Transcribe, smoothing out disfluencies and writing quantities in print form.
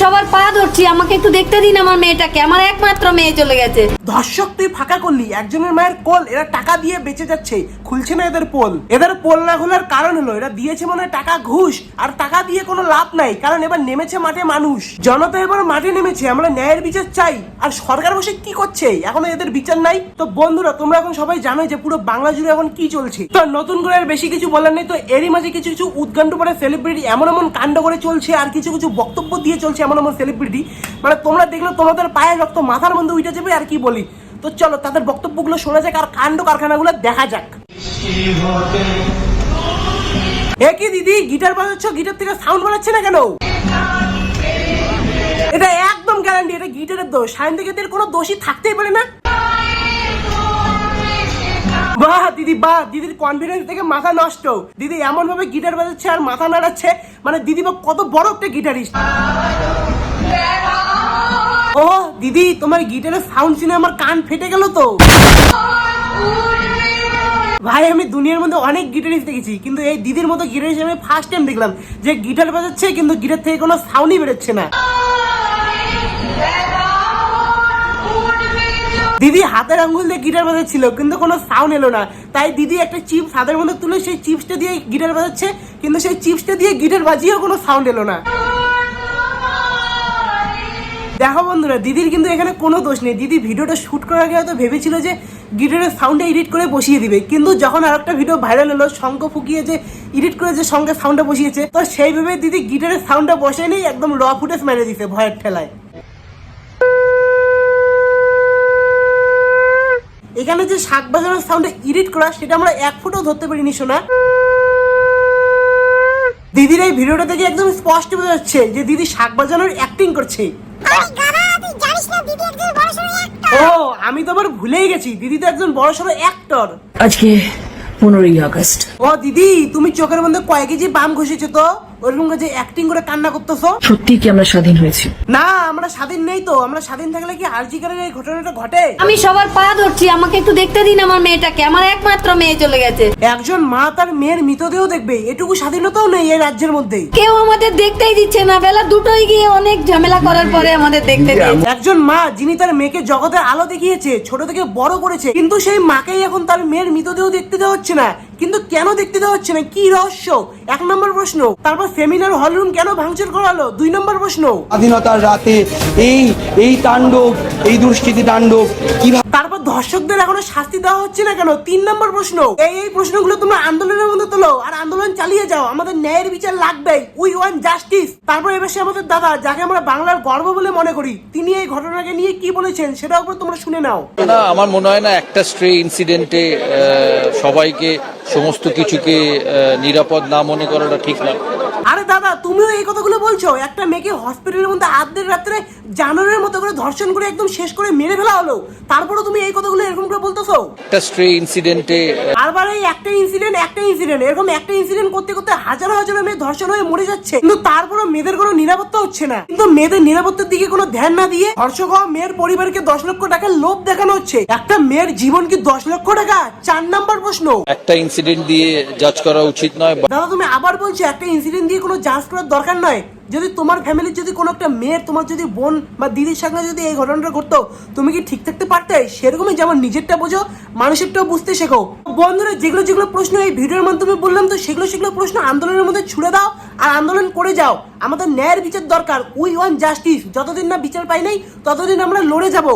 সবার পা ধরছি, আমাকে একটু দেখতে দিন আমার মেয়েটাকে, আমার একমাত্র মেয়ে চলে গেছে। ধর্ষক তুই ফাঁকা করলি, একজনের মায়ের কোল এরা টাকা দিয়ে বেঁচে যাচ্ছে, খুলছে না এদের পোল। এদের পোল না খোলার কারণ হলো এরা দিয়েছে মনে হয় টাকা ঘুষ, আর টাকা দিয়ে কোনো লাভ নাই, কারণ এবার নেমেছে মাঠে মানুষ, জনতা এবার মাঠে নেমেছে। আমরা ন্যায়ের বিচার চাই, আর সরকার বসে কি করছে, এখনো এদের বিচার নাই। তো বন্ধুরা তোমরা এখন সবাই জানো যে পুরো বাংলা জুড়ে এখন কি চলছে, তো নতুন করে আর বেশি কিছু বলার নেই। তো এরই মাঝে কিছু কিছু উৎকণ্ঠ পরে সেলিব্রিটি এমন এমন কাণ্ড করে চলছে, আর কিছু কিছু বক্তব্য দিয়ে চলছে এমন এমন সেলিব্রিটি, মানে তোমরা দেখলে তোমাদের পায়ে রক্ত মাথার মধ্যে উঠে যাবে। আর কি বলি, তো চলো তাদের বক্তব্যগুলো শোনা যাক আর কাণ্ড কারখানাগুলো দেখা যাক। একই দিদি গিটার বাজাচ্ছ, গিটার থেকে সাউন্ড বাজাচ্ছে না কেন? এটা একদম গ্যারান্টি এটা গিটারের দোষ, সাইন্টিফিকের কোনো দোষই থাকতেই পারে না। বাহ দিদি বাহ, দিদির কনফিডেন্স থেকে মাথা নষ্ট। দিদি এমন ভাবে গিটার বাজাচ্ছে আর মাথা নাড়াচ্ছে, মানে দিদি বা কত বড় একটা গিটারিস্ট। ও দিদি তোমার গিটারের সাউন্ড শুনে আমার কান ফেটে গেল তো। ভাই আমি দুনিয়ার মধ্যে অনেক গিটারিস্ট দেখেছি, কিন্তু এই দিদির মতো গিটারিস্ট আমি ফার্স্ট টাইম দেখলাম যে গিটার বাজাচ্ছে কিন্তু গিটার থেকে কোনো সাউন্ডই বেরোচ্ছে না। দিদি হাতের আঙ্গুল দিয়ে গিটার বাজাচ্ছিল কিন্তু কোনো সাউন্ড এলো না, তাই দিদি একটা চিপস হাতের মধ্যে তুলে সেই চিপসটা দিয়ে গিটার বাজাচ্ছে, কিন্তু সেই চিপসটা দিয়ে গিটার বাজিয়েও কোনো সাউন্ড এলো না। দেখো বন্ধুরা দিদির কিন্তু এখানে কোনো দোষ নেই। দিদি ভিডিওটা শুট করার আগে হয়তো ভেবেছিল যে গিটারের সাউন্ডটা এডিট করে বসিয়ে দিবে, কিন্তু যখন আরেকটা ভিডিও ভাইরাল হলো শঙ্খ ফুকিয়ে যে এডিট করে যে সঙ্গে সাউন্ডটা বসিয়েছে, তো সেই ভেবে দিদি গিটারের সাউন্ডটা বসে নেই, একদম র ফুটেজ মেরে দিছে ভয়ের ঠেলায়। এখানে যে শাক বাজানোর সাউন্ডে এডিট করা সেটা আমরা এক ফুটও ধরতে পারিনি শোনা। দিদির এই ভিডিওটা থেকে একদম স্পষ্ট বোঝা যাচ্ছে যে দিদি শাক বাজানোর অ্যাক্টিং করছে। ও আমি তো আবার ভুলেই গেছি, দিদি তো একজন বড়সড় অ্যাক্টর। আজকে 15ই আগস্ট। ও দিদি তুমি চোখের মধ্যে কয় কেজি বাম ঘষেছো তো, ওরকম যে অ্যাক্টিং করে কান্না করতেছো? সত্যি কি আমরা স্বাধীন হয়েছি? না আমরা স্বাধীন নেই তো, আমরা স্বাধীন থাকলে কি আরজিকারের এই ঘটনাটা ঘটে? আমি সবার পা ধরছি, আমাকে একটু দেখতে দিন আমার মেয়েটাকে, আমার একমাত্র মেয়ে চলে গেছে। একজন মা তার মেয়ের মৃতদেহ দেখবে, এটুকু স্বাধীনতাও নেই এই রাজ্যের মধ্যে। কেউ আমাদের দেখতেই দিচ্ছে না, বেলা দুটোই গিয়ে অনেক ঝামেলা করার পরে আমাদের দেখতে দিয়েছে। একজন মা যিনি তার মেয়েকে জগতের আলো দেখিয়েছে, ছোট থেকে বড় করেছে, কিন্তু সেই মাকেই এখন তার মেয়ের মৃতদেহ দেখতে দেওয়া হচ্ছে না। কিন্তু কেন দেখতে দেওয়া হচ্ছে না, কি রহস্য? 1 নম্বর প্রশ্ন। তারপর সেমিনার হল রুম কেন ভাঙচুর করালো? 2 নম্বর প্রশ্ন। স্বাধীনতার রাতে এই তাণ্ডব, এই দুষ্কৃতি তাণ্ডব কিভাবে? তারপর ধর্ষকদের এখনো শাস্তি দেওয়া হচ্ছে না কেন? 3 নম্বর প্রশ্ন। এই প্রশ্নগুলো তোমরা আন্দোলনের মধ্যে তোলো আর আন্দোলন চালিয়ে যাও, আমাদের ন্যায়ের বিচার লাগবে, উই ওয়ান্ট জাস্টিস। তারপর এবার সে আমাদের দাদা, যাকে আমরা বাংলার গর্ব বলে মনে করি, তিনি এই ঘটনাকে নিয়ে কি বলেছেন সেটাও তোমরা শুনে নাও। না আমার মনে হয় না একটা স্ট্রে ইনসিডেন্টে সবাইকে সমস্ত কিছুকে নিরাপদ না মনে করাটা ঠিক না। আরে দাদা তুমিও এই কথাগুলো বলছো? একটা মেয়েকে হসপিটালের মধ্যে আধের রাত্রে জানোয়ারের মতো করে ধর্ষণ করে একদম শেষ করে মেরে ফেলা হলো, তারপরে তুমি এই কথাগুলো এরকম করে বলতেছো? একটা স্ট্রে ইনসিডেন্টে বারবার এই একটা ইনসিডেন্ট এরকম একটা ইনসিডেন্ট করতে করতে হাজারো হাজারো মেয়ে ধর্ষণ হয়ে মরে যাচ্ছে, কিন্তু তারপরও মেয়েদের কোনো নিরাপত্তা হচ্ছে না। কিন্তু মেয়েদের নিরাপত্তার দিকে কোনো ধ্যান না দিয়ে ধর্ষক হওয়া মেয়ের পরিবারকে 10 লক্ষ টাকার লোভ দেখানো হচ্ছে। একটা মেয়ের জীবন কি 10 লক্ষ টাকা? 4 নম্বর প্রশ্ন। একটা ইনসিডেন্ট দিয়ে জাজ করা উচিত নয়। দাদা তুমি আবার বলছো একটা ইনসিডেন্ট দিয়ে কোনো জাজ করার দরকার নয়। যদি তোমার ফ্যামিলির যদি কোনো একটা মেয়ের, তোমার যদি বোন বা দিদির সঙ্গে যদি এই ঘটনাটা ঘটতো, তুমি কি ঠিক থাকতে পারতে? সেরকমই যেমন নিজেরটা বোঝো, মানুষেরটাও বুঝতে শেখো। বন্ধুরা যেগুলো প্রশ্ন এই ভিডিওর মাধ্যমে বললাম, তো সেগুলো প্রশ্ন আন্দোলনের মধ্যে ছুড়ে দাও আর আন্দোলন করে যাও। আমাদের ন্যায়ের বিচার দরকার, উই ওয়ান্ট জাস্টিস। যতদিন না বিচার পাই নাই ততদিন আমরা লড়ে যাব।